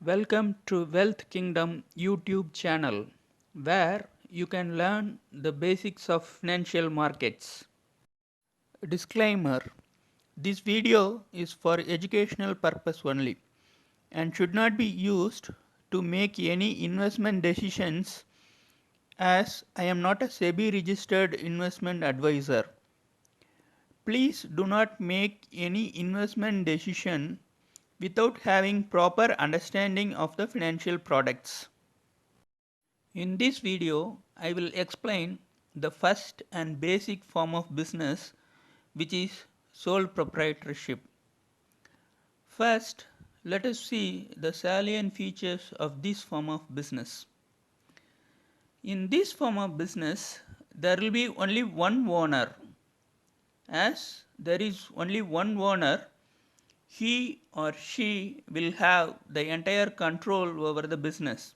Welcome to Wealth Kingdom YouTube channel where you can learn the basics of financial markets. Disclaimer: this video is for educational purpose only and should not be used to make any investment decisions as I am not a SEBI registered investment advisor. Please do not make any investment decision without having proper understanding of the financial products. In this video, I will explain the first and basic form of business, which is sole proprietorship. First, let us see the salient features of this form of business. In this form of business, there will be only one owner. As there is only one owner, he or she will have the entire control over the business,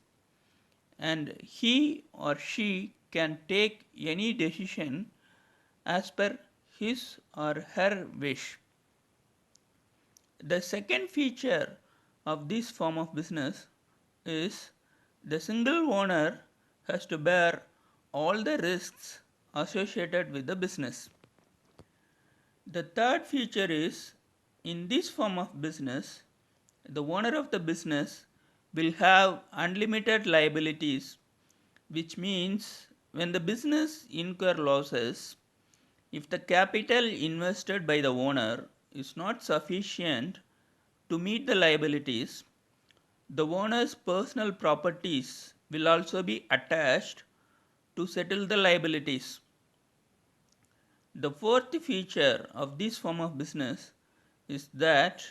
and he or she can take any decision as per his or her wish. The second feature of this form of business is the single owner has to bear all the risks associated with the business. The third feature is, in this form of business, the owner of the business will have unlimited liabilities, which means when the business incur losses, if the capital invested by the owner is not sufficient to meet the liabilities, the owner's personal properties will also be attached to settle the liabilities. The fourth feature of this form of business is that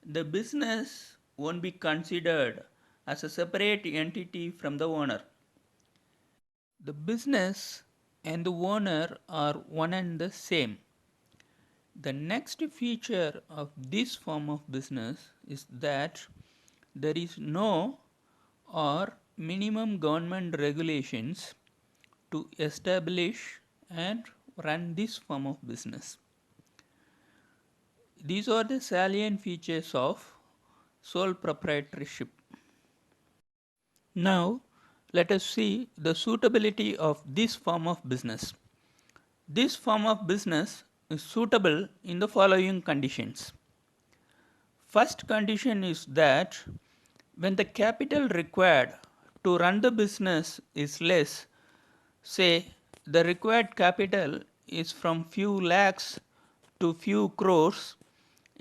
the business won't be considered as a separate entity from the owner. The business and the owner are one and the same. The next feature of this form of business is that there is no or minimum government regulations to establish and run this form of business. These are the salient features of sole proprietorship. Now, let us see the suitability of this form of business. This form of business is suitable in the following conditions. First condition is that when the capital required to run the business is less, say the required capital is from few lakhs to few crores,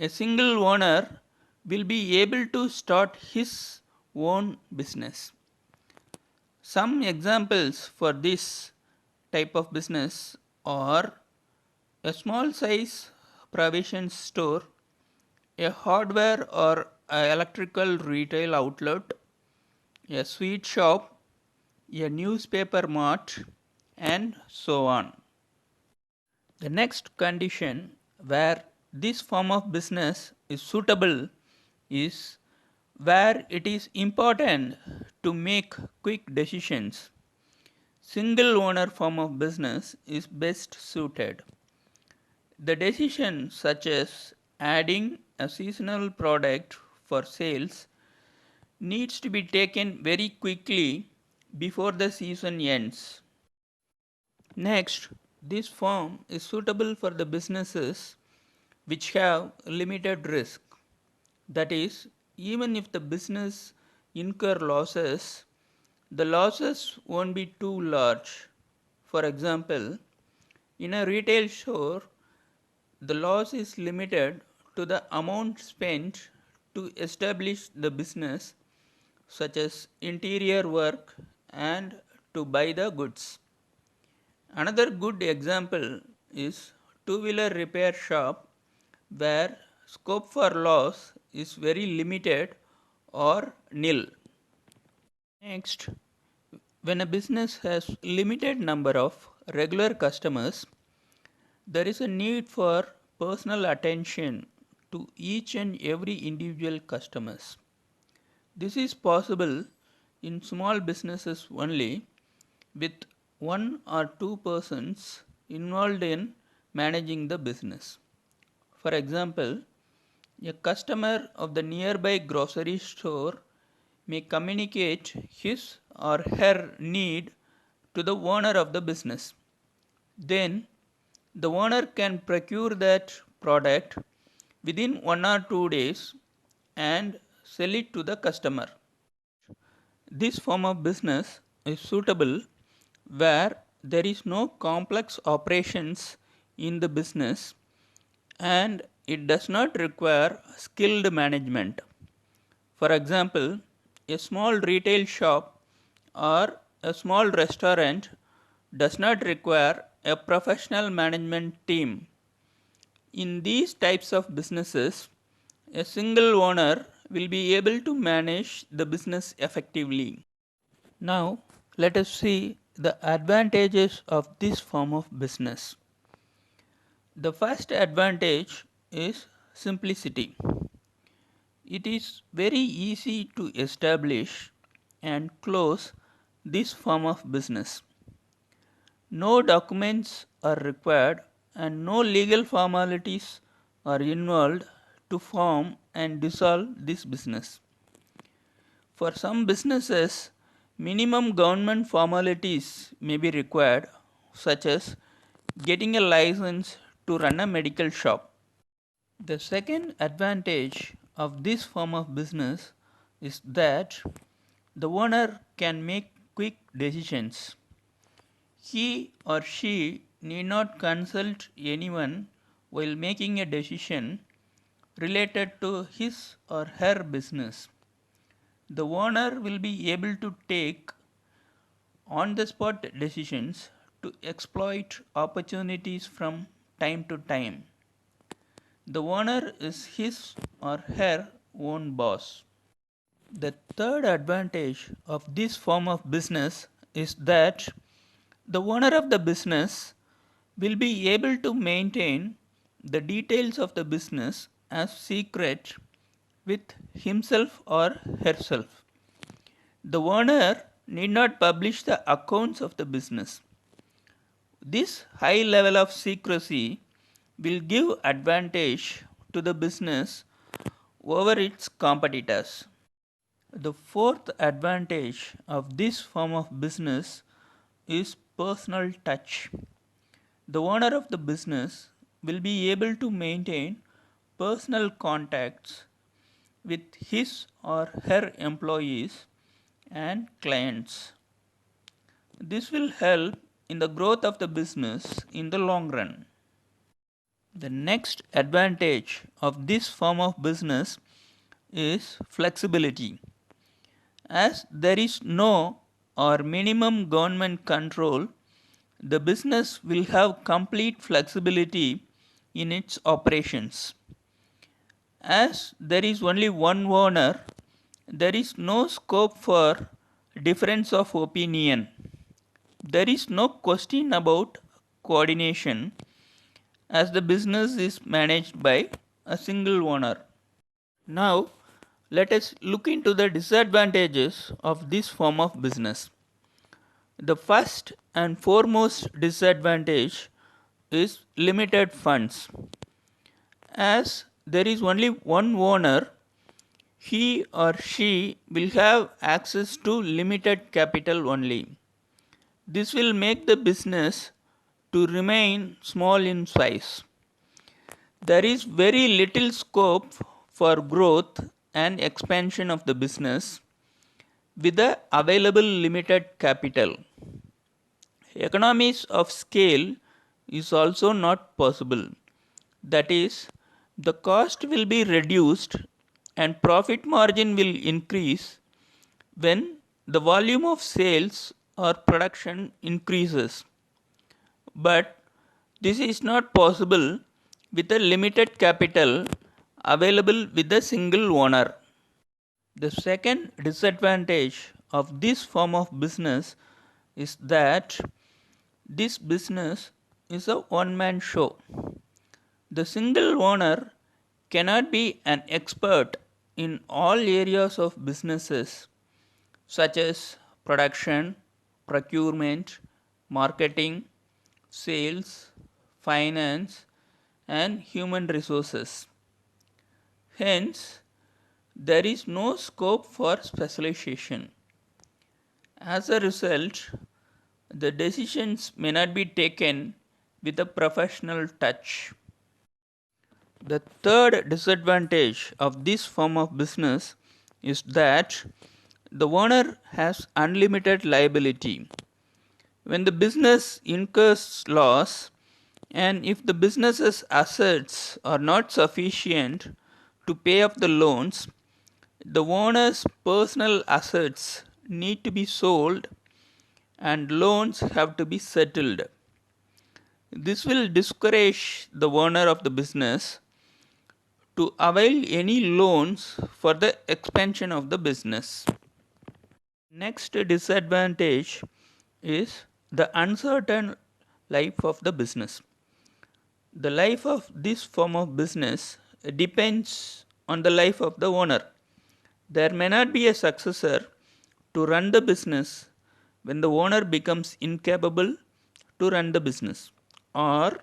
a single owner will be able to start his own business. Some examples for this type of business are a small size provision store, a hardware or a electrical retail outlet, a sweet shop, a newspaper mart, and so on. The next condition where this form of business is suitable is where it is important to make quick decisions. Single owner form of business is best suited. The decision such as adding a seasonal product for sales needs to be taken very quickly before the season ends. Next, this form is suitable for the businesses which have limited risk. That is, even if the business incur losses, the losses won't be too large. For example, in a retail store, the loss is limited to the amount spent to establish the business, such as interior work and to buy the goods. Another good example is two-wheeler repair shop, where scope for loss is very limited or nil. Next, when a business has limited number of regular customers, there is a need for personal attention to each and every individual customers. This is possible in small businesses only, with one or two persons involved in managing the business. For example, a customer of the nearby grocery store may communicate his or her need to the owner of the business. Then the owner can procure that product within 1 or 2 days and sell it to the customer. This form of business is suitable where there is no complex operations in the business and it does not require skilled management. For example, a small retail shop or a small restaurant does not require a professional management team. In these types of businesses, a single owner will be able to manage the business effectively. Now, let us see the advantages of this form of business. The first advantage is simplicity. It is very easy to establish and close this form of business. No documents are required and no legal formalities are involved to form and dissolve this business. For some businesses, minimum government formalities may be required, such as getting a license to run a medical shop. The second advantage of this form of business is that the owner can make quick decisions. He or she need not consult anyone while making a decision related to his or her business. The owner will be able to take on the spot decisions to exploit opportunities from time to time. The owner is his or her own boss. The third advantage of this form of business is that the owner of the business will be able to maintain the details of the business as secret with himself or herself. The owner need not publish the accounts of the business. This high level of secrecy will give advantage to the business over its competitors. The fourth advantage of this form of business is personal touch. The owner of the business will be able to maintain personal contacts with his or her employees and clients. This will help in the growth of the business in the long run. The next advantage of this form of business is flexibility. As there is no or minimum government control, the business will have complete flexibility in its operations. As there is only one owner, there is no scope for difference of opinion. There is no question about coordination as the business is managed by a single owner. Now, let us look into the disadvantages of this form of business. The first and foremost disadvantage is limited funds. As there is only one owner, he or she will have access to limited capital only. This will make the business to remain small in size. There is very little scope for growth and expansion of the business with the available limited capital. Economies of scale is also not possible. That is, the cost will be reduced and profit margin will increase when the volume of sales or production increases. But this is not possible with a limited capital available with a single owner. The second disadvantage of this form of business is that this business is a one-man show. The single owner cannot be an expert in all areas of businesses such as production, procurement, marketing, sales, finance, and human resources. Hence, There is no scope for specialization. As a result, the decisions may not be taken with a professional touch. The third disadvantage of this form of business is that the owner has unlimited liability. When the business incurs loss, and if the business's assets are not sufficient to pay off the loans, the owner's personal assets need to be sold and loans have to be settled. This will discourage the owner of the business to avail any loans for the expansion of the business. Next disadvantage is the uncertain life of the business. The life of this form of business depends on the life of the owner. There may not be a successor to run the business when the owner becomes incapable to run the business, or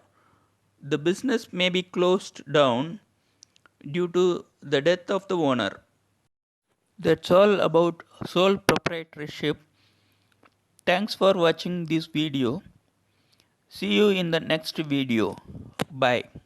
the business may be closed down due to the death of the owner. That's all about sole proprietorship. Thanks for watching this video. See you in the next video. Bye.